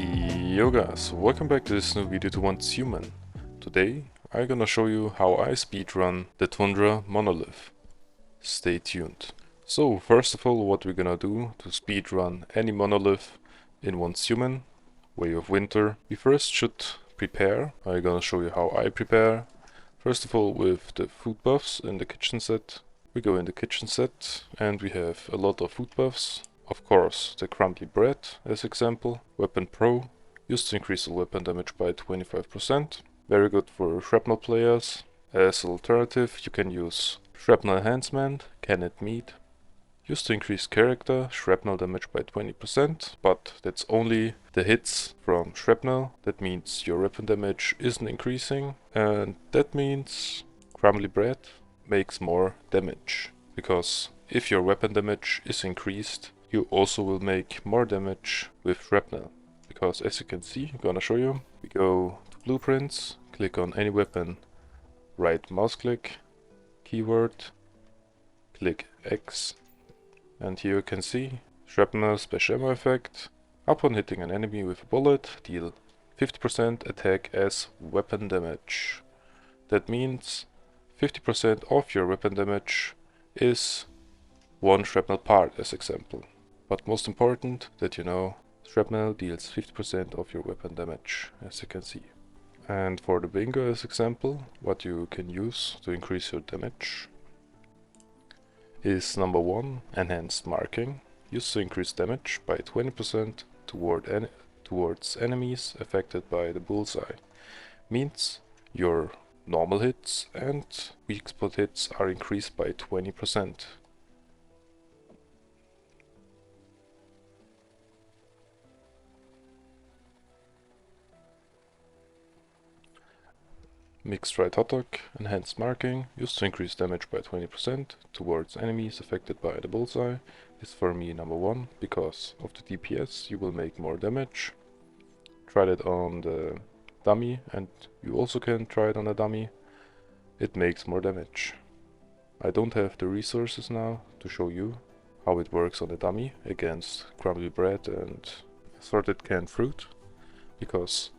Yo guys, welcome back to this new video to Once Human. Today I'm gonna show you how I speedrun the Tundra monolith. Stay tuned. So first of all, what we're gonna do to speedrun any monolith in Once Human, Way of Winter, we first should prepare. I'm gonna show you how I prepare. First of all, with the food buffs in the kitchen set. We go in the kitchen set and we have a lot of food buffs. Of course, the crumbly bread as example. Weapon Pro, used to increase the weapon damage by 25%. Very good for shrapnel players. As an alternative, you can use Shrapnel Enhancement, Canned Meat. Used to increase character, shrapnel damage by 20%, but that's only the hits from shrapnel. That means your weapon damage isn't increasing, and that means crumbly bread makes more damage. Because if your weapon damage is increased, you also will make more damage with shrapnel. Because as you can see, I'm gonna show you. We go to blueprints, click on any weapon, right mouse click, keyword, click X, and here you can see shrapnel special ammo effect. Upon hitting an enemy with a bullet, deal 50% attack as weapon damage. That means 50% of your weapon damage is one shrapnel part as example. But most important that you know, shrapnel deals 50% of your weapon damage, as you can see. And for the bingo as example, what you can use to increase your damage is number 1, enhanced marking, used to increase damage by 20% towards enemies affected by the bullseye. Means your normal hits and weak spot hits are increased by 20%. Mixed right hotdog, enhanced marking, used to increase damage by 20% towards enemies affected by the bullseye, is for me number 1, because of the DPS you will make more damage. Tried it on the dummy and you also can try it on a dummy. It makes more damage. I don't have the resources now to show you how it works on the dummy against crumbly bread and assorted canned fruit, because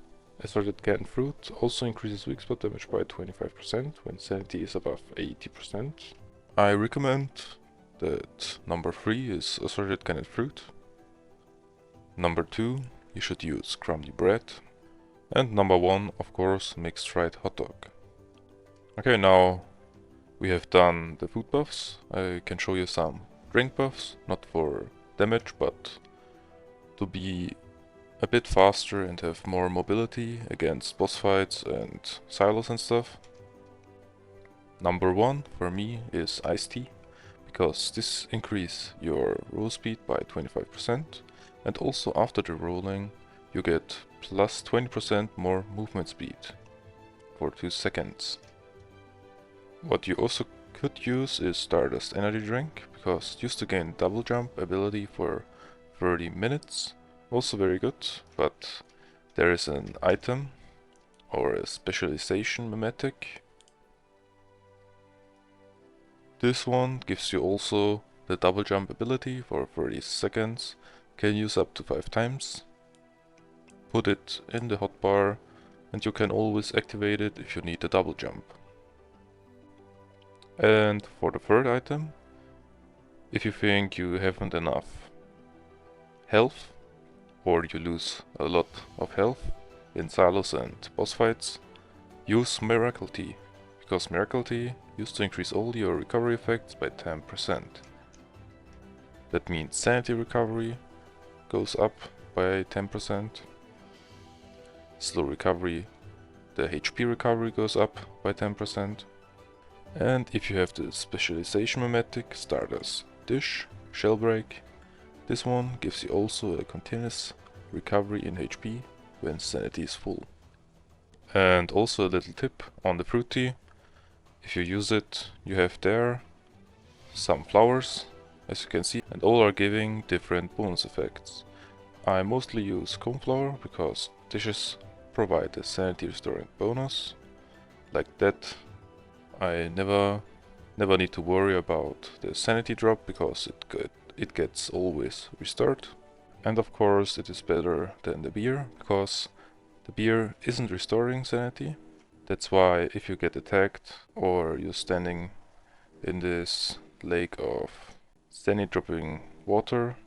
assorted canned fruit also increases weak spot damage by 25% when sanity is above 80%. I recommend that number 3 is assorted canned fruit. Number 2, you should use crumbly bread. And number 1, of course, mixed fried hot dog. Okay, now we have done the food buffs. I can show you some drink buffs, not for damage, but to be a bit faster and have more mobility against boss fights and silos and stuff. Number 1 for me is iced tea, because this increases your roll speed by 25%, and also after the rolling you get plus 20% more movement speed for 2 seconds. What you also could use is Stardust energy drink, because used to gain double jump ability for 30 minutes. Also very good, but there is an item or a specialization mimetic. This one gives you also the double jump ability for 30 seconds, can use up to 5 times. Put it in the hotbar and you can always activate it if you need a double jump. And for the third item, if you think you haven't enough health, or you lose a lot of health in silos and boss fights, use Miracle Tea, because Miracle Tea used to increase all your recovery effects by 10%. That means sanity recovery goes up by 10%, slow recovery, the HP recovery goes up by 10%, and if you have the specialization mimetic Stardust Dish, Shellbreak, this one gives you also a continuous recovery in HP when sanity is full. And also a little tip on the fruit tea. If you use it, you have there some flowers, as you can see, and all are giving different bonus effects. I mostly use cornflower because dishes provide a sanity restoring bonus. Like that, I never need to worry about the sanity drop because it gets always restored. And of course it is better than the beer, because the beer isn't restoring sanity. That's why if you get attacked or you're standing in this lake of sanity dropping water,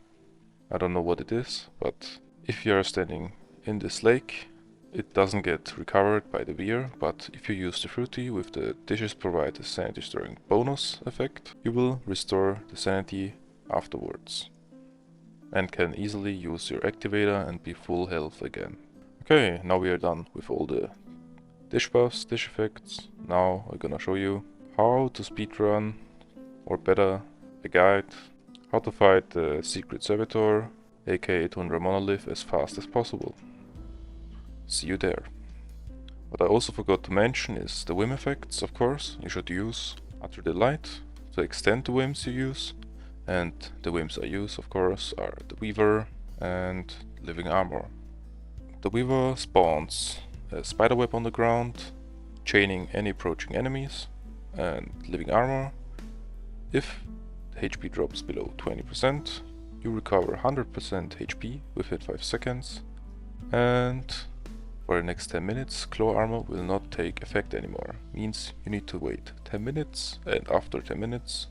I don't know what it is, but if you are standing in this lake, it doesn't get recovered by the beer, but if you use the fruity with the dishes provide a sanity restoring bonus effect, you will restore the sanity afterwards and can easily use your activator and be full health again. Okay, now we are done with all the dish buffs, dish effects. Now I'm gonna show you how to speedrun, or better, a guide, how to fight the Secret Servitor, aka Tundra Monolith, as fast as possible. See you there. What I also forgot to mention is the whim effects, of course. You should use Utter Delight to extend the whims you use. And the whims I use, of course, are the Weaver and Living Armor. The Weaver spawns a spiderweb on the ground, chaining any approaching enemies, and Living Armor. If the HP drops below 20%, you recover 100% HP within 5 seconds, and for the next 10 minutes, Claw Armor will not take effect anymore. Means you need to wait 10 minutes, and after 10 minutes,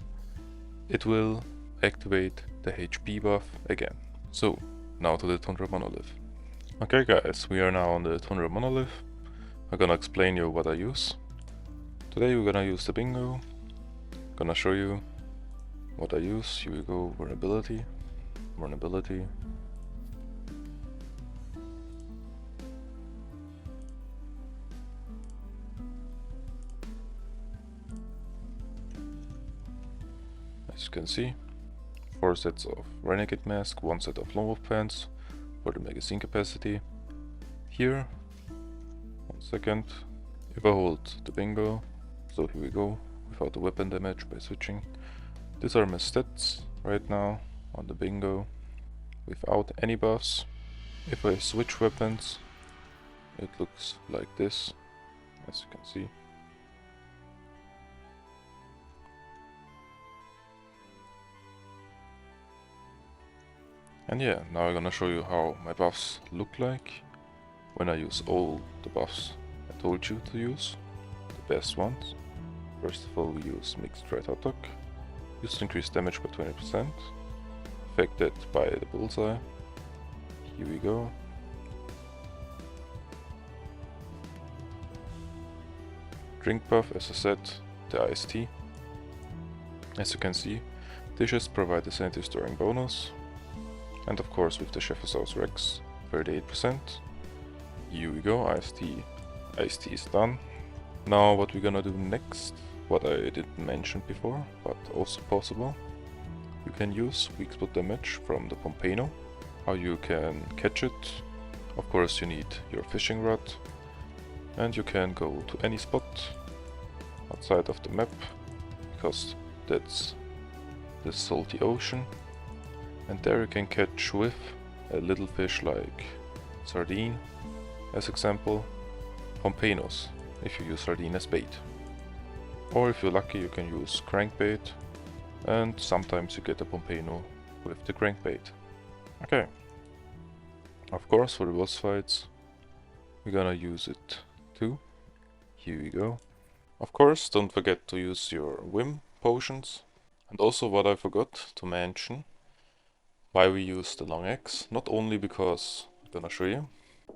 it will activate the HP buff again. So, now to the Tundra Monolith. Okay guys, we are now on the Tundra Monolith. I'm gonna explain you what I use. Today we're gonna use the bingo. Gonna show you what I use. Here we go, vulnerability. As you can see, 4 sets of Renegade Mask, 1 set of Lone Wolf Pants for the magazine capacity. Here, 1 second, if I hold the bingo, so here we go, without the weapon damage by switching. These are my stats right now on the bingo, without any buffs. If I switch weapons, it looks like this, as you can see. And yeah, now I'm gonna show you how my buffs look like when I use all the buffs I told you to use, the best ones. First of all, we use Mixed Right Attack, used to increase damage by 20%, affected by the bullseye. Here we go. Drink buff, as I said, the iced tea. As you can see, dishes provide a sanity restoring bonus. And of course with the Chef's Rex, 38%. Here we go, iced tea is done. Now what we're gonna do next, what I didn't mention before, but also possible. You can use weak spot damage from the Pompano. How you can catch it, of course you need your fishing rod. And you can go to any spot outside of the map, because that's the salty ocean. And there you can catch with a little fish like sardine, as example, Pompanos, if you use sardine as bait. Or if you're lucky you can use crankbait, and sometimes you get a Pompano with the crankbait. Okay. Of course for the boss fights, we're gonna use it too. Here we go. Of course don't forget to use your Whim potions. And also what I forgot to mention, why we use the long axe, not only because, I'm gonna show you,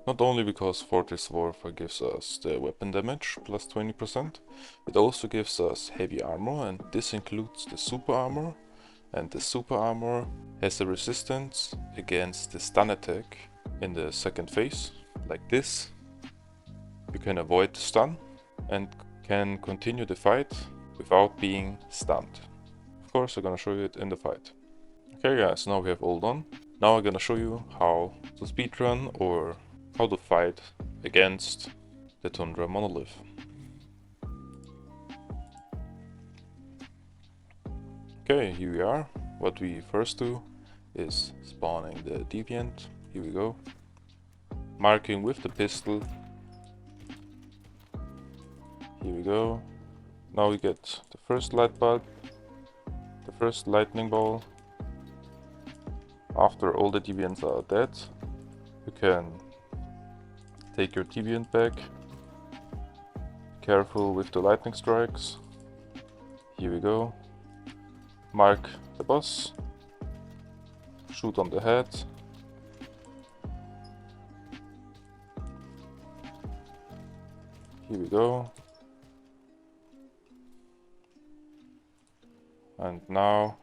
not only because Fortress Warfare gives us the weapon damage plus 20%, it also gives us heavy armor, and this includes the super armor, and the super armor has a resistance against the stun attack in the second phase, like this. You can avoid the stun and can continue the fight without being stunned. Of course I'm gonna show you it in the fight. Okay guys, now we have all done. Now I'm gonna show you how to speedrun or how to fight against the Tundra Monolith. Okay, here we are. What we first do is spawning the Deviant. Here we go. Marking with the pistol. Here we go. Now we get the first light bulb, the first lightning ball. After all the deviants are dead, you can take your deviant back. Careful with the lightning strikes. Here we go. Mark the boss. Shoot on the head. Here we go. And now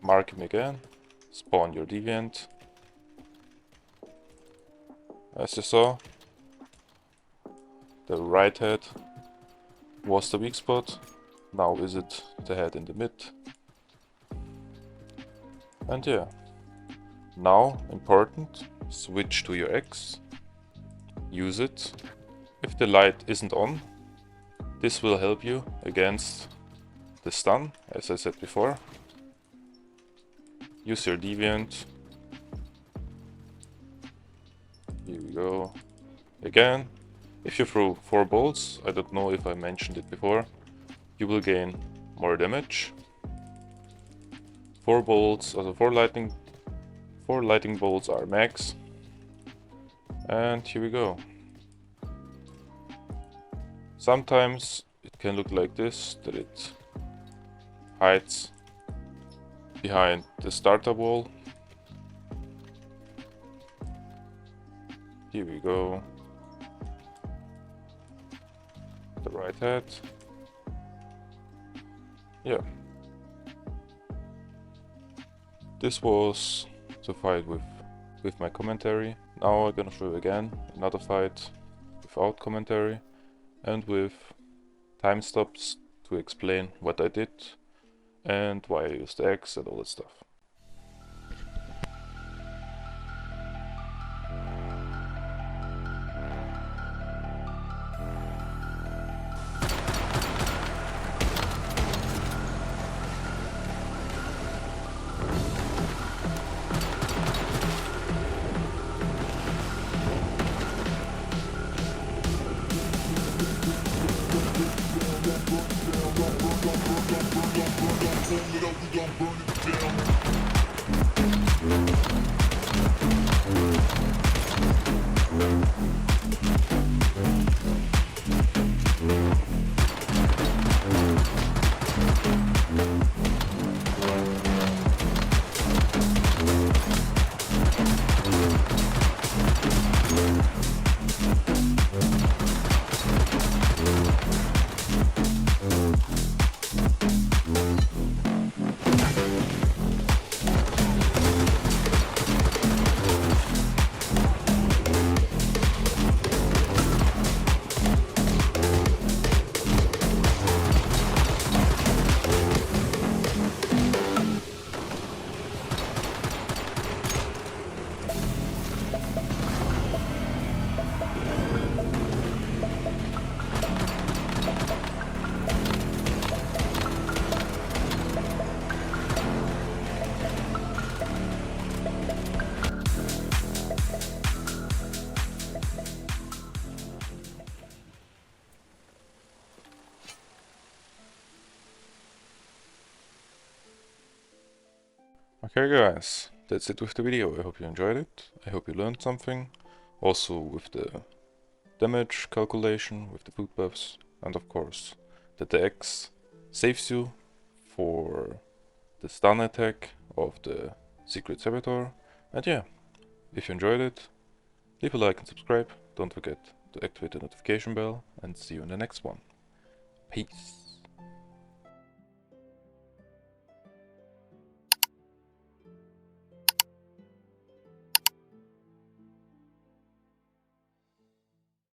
mark him again. Spawn your deviant. As you saw, the right head was the weak spot. Now visit the head in the mid. And yeah. Now, important, switch to your X. Use it. If the light isn't on, this will help you against the stun, as I said before. Use your deviant. Here we go. Again, if you throw 4 bolts, I don't know if I mentioned it before, you will gain more damage. 4 bolts, also 4 lightning bolts are max. And here we go. Sometimes it can look like this, that it hides behind the starter wall. Here we go. The right head. Yeah. This was the fight with my commentary. Now I'm gonna show you again another fight without commentary and with time stops to explain what I did and why I used the X and all that stuff. Okay guys, that's it with the video. I hope you enjoyed it. I hope you learned something. Also with the damage calculation, with the boot buffs, and of course that the X saves you for the stun attack of the Secret Servitor. And yeah, if you enjoyed it, leave a like and subscribe. Don't forget to activate the notification bell, and see you in the next one. Peace.